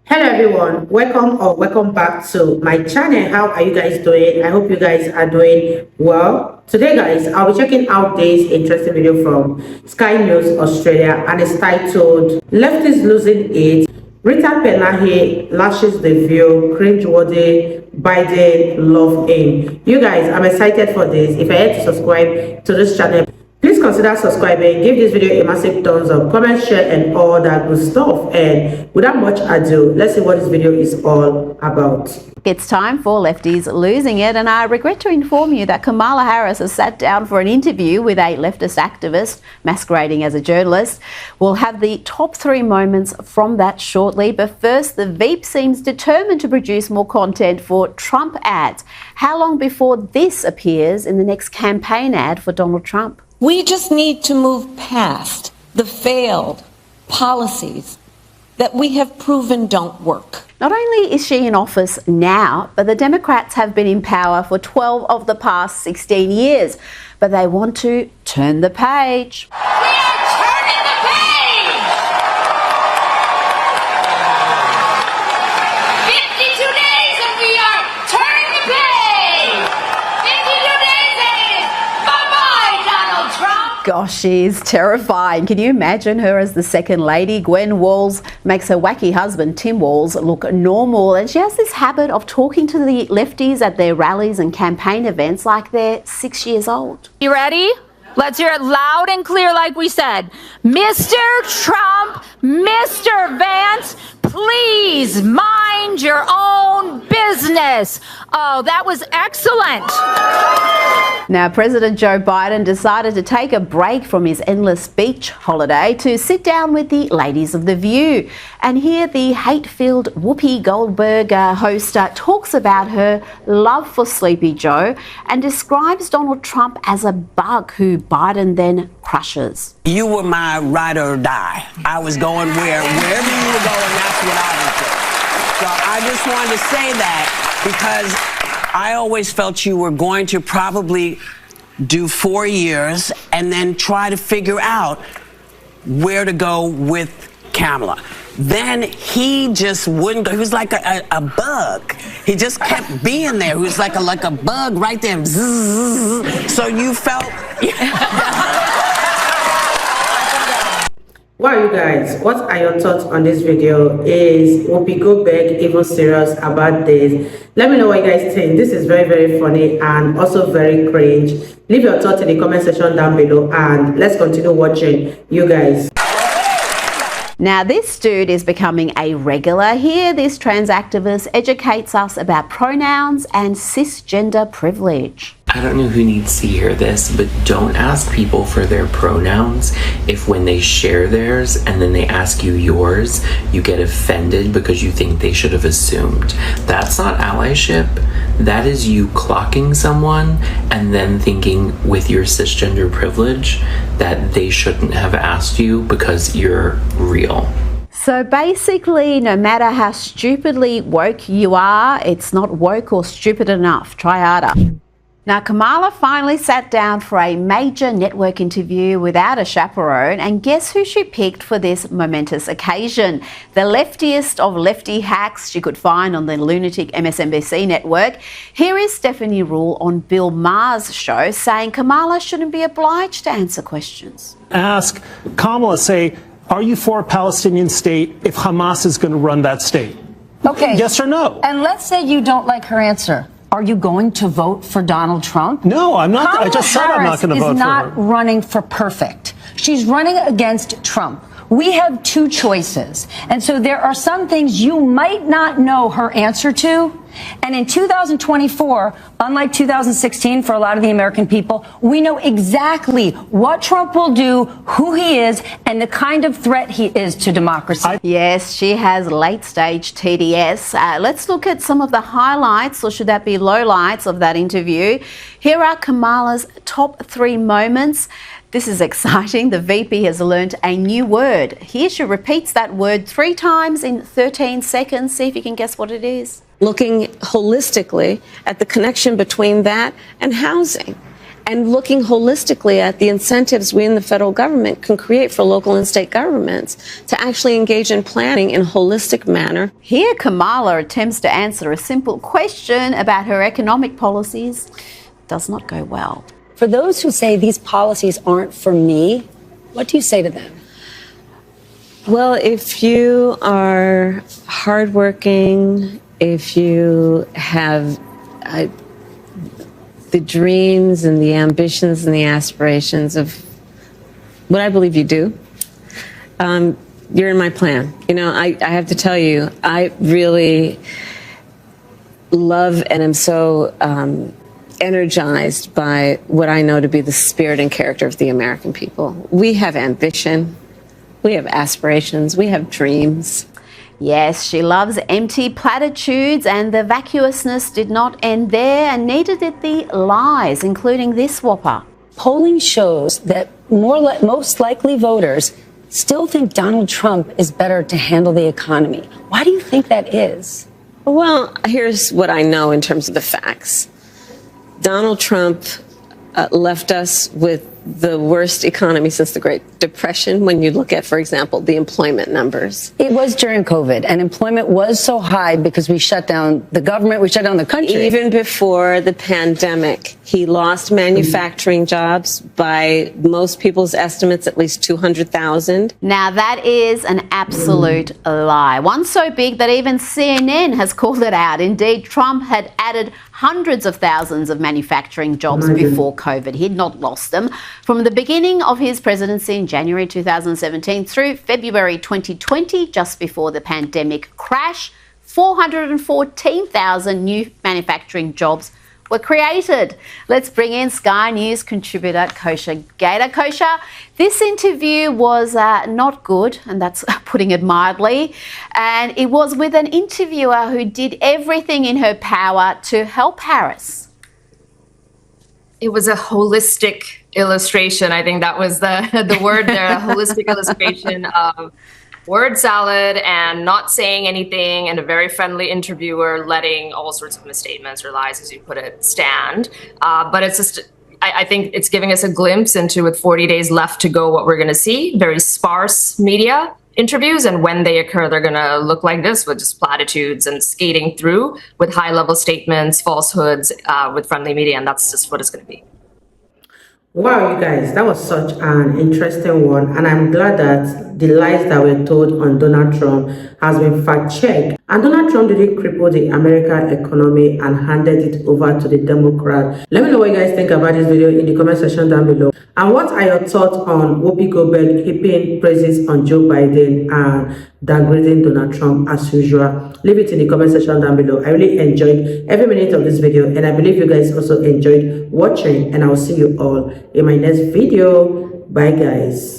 Hello everyone, welcome back to my channel. How are you guys doing? I hope you guys are doing well. Today guys, I'll be checking out this interesting video from Sky News Australia, and it's titled Leftists Losing It. Rita Penahi lashes the view, cringe-worthy, Biden love aim. You guys, I'm excited for this. If I had to subscribe to this channel, please consider subscribing, give this video a massive thumbs up, comment, share, and all that good stuff. And without much ado, let's see what this video is all about. It's time for Lefties Losing It, and I regret to inform you that Kamala Harris has sat down for an interview with a leftist activist masquerading as a journalist. We'll have the top 3 moments from that shortly, but first, the Veep seems determined to produce more content for Trump ads. How long before this appears in the next campaign ad for Donald Trump? We just need to move past the failed policies that we have proven don't work. Not only is she in office now, but the Democrats have been in power for 12 of the past 16 years. But they want to turn the page. We are turning the page! 52 days and we are turning the page! 52 days and it is bye-bye, Donald Trump! Gosh, she's terrifying. Can you imagine her as the second lady? Gwen Walls makes her wacky husband, Tim Walls, look normal. And she has this habit of talking to the lefties at their rallies and campaign events like they're 6 years old. You ready? Let's hear it loud and clear like we said. Mr. Trump, Mr. Vance, please mind your own business. Oh, that was excellent. Now, President Joe Biden decided to take a break from his endless beach holiday to sit down with the ladies of The View. And here the hate-filled Whoopi Goldberg host talks about her love for Sleepy Joe and describes Donald Trump as a bug who Biden then crushes. You were my ride or die. I was going wherever you were going, that's what I would do. So I just wanted to say that because I always felt you were going to probably do 4 years and then try to figure out where to go with Kamala. Then he just wouldn't go. He was like a bug. He just kept being there. He was like a bug right there. So you felt... Well, you guys, what are your thoughts on this video? Is Whoopi Goldberg even serious about this? Let me know what you guys think. This is very, very funny and also very cringe. Leave your thoughts in the comment section down below, and let's continue watching, you guys. Now, this dude is becoming a regular here. This trans activist educates us about pronouns and cisgender privilege. I don't know who needs to hear this, but don't ask people for their pronouns if when they share theirs and then they ask you yours, you get offended because you think they should have assumed. That's not allyship. That is you clocking someone and then thinking with your cisgender privilege that they shouldn't have asked you because you're real. So basically, no matter how stupidly woke you are, it's not woke or stupid enough. Try harder. Now, Kamala finally sat down for a major network interview without a chaperone, and guess who she picked for this momentous occasion? The leftiest of lefty hacks she could find on the lunatic MSNBC network. Here is Stephanie Rule on Bill Maher's show saying Kamala shouldn't be obliged to answer questions. Ask Kamala, say, are you for a Palestinian state if Hamas is going to run that state? Okay. Yes or no? And let's say you don't like her answer. Are you going to vote for Donald Trump? No, I'm not. Kamala I just said I'm not going to vote for her. Harris is not running for perfect. She's running against Trump. We have 2 choices. And so there are some things you might not know her answer to. And in 2024, unlike 2016 for a lot of the American people, we know exactly what Trump will do, who he is, and the kind of threat he is to democracy. Yes, she has late-stage TDS. Let's look at some of the highlights, or should that be lowlights, of that interview. Here are Kamala's top 3 moments. This is exciting. The VP has learnt a new word. Here she repeats that word 3 times in 13 seconds. See if you can guess what it is. Looking holistically at the connection between that and housing. and looking holistically at the incentives we in the federal government can create for local and state governments to actually engage in planning in a holistic manner. Here, Kamala attempts to answer a simple question about her economic policies. Does not go well. For those who say these policies aren't for me, what do you say to them? Well, if you are hardworking, if you have the dreams and the ambitions and the aspirations of what I believe you do, you're in my plan. You know, I have to tell you, I really love and am so energized by what I know to be the spirit and character of the American people. We have ambition, we have aspirations, we have dreams. Yes, she loves empty platitudes, and the vacuousness did not end there, and neither did the lies, including this whopper. Polling shows that most likely voters still think Donald Trump is better to handle the economy. Why do you think that is? Well, here's what I know in terms of the facts. Donald Trump left us with the worst economy since the Great Depression when you look at, for example, the employment numbers. It was during COVID, and employment was so high because we shut down the government, we shut down the country. Even before the pandemic, he lost manufacturing jobs by most people's estimates, at least 200,000. Now, that is an absolute lie. One so big that even CNN has called it out. Indeed, Trump had added hundreds of thousands of manufacturing jobs before COVID. He'd not lost them. From the beginning of his presidency in January 2017 through February 2020, just before the pandemic crash, 414,000 new manufacturing jobs were created. Let's bring in Sky News contributor Kosha Gator. Kosha, this interview was not good, and that's putting it mildly. And it was with an interviewer who did everything in her power to help Harris. It was a holistic illustration. I think that was the word there, a holistic illustration of word salad and not saying anything, and a very friendly interviewer letting all sorts of misstatements or lies, as you put it, stand. But it's just, I think it's giving us a glimpse into, with 40 days left to go, what we're going to see. Very sparse media interviews, and when they occur, they're going to look like this, with just platitudes and skating through with high-level statements, falsehoods, with friendly media, and that's just what it's going to be. Wow, you guys, that was such an interesting one, and I'm glad that the lies that were told on Donald Trump has been fact-checked. And Donald Trump didn't cripple the American economy and handed it over to the Democrats. Let me know what you guys think about this video in the comment section down below. And what are your thoughts on Whoopi Goldberg heaping praises on Joe Biden and downgrading Donald Trump as usual? Leave it in the comment section down below. I really enjoyed every minute of this video, and I believe you guys also enjoyed watching, and I will see you all in my next video. Bye guys.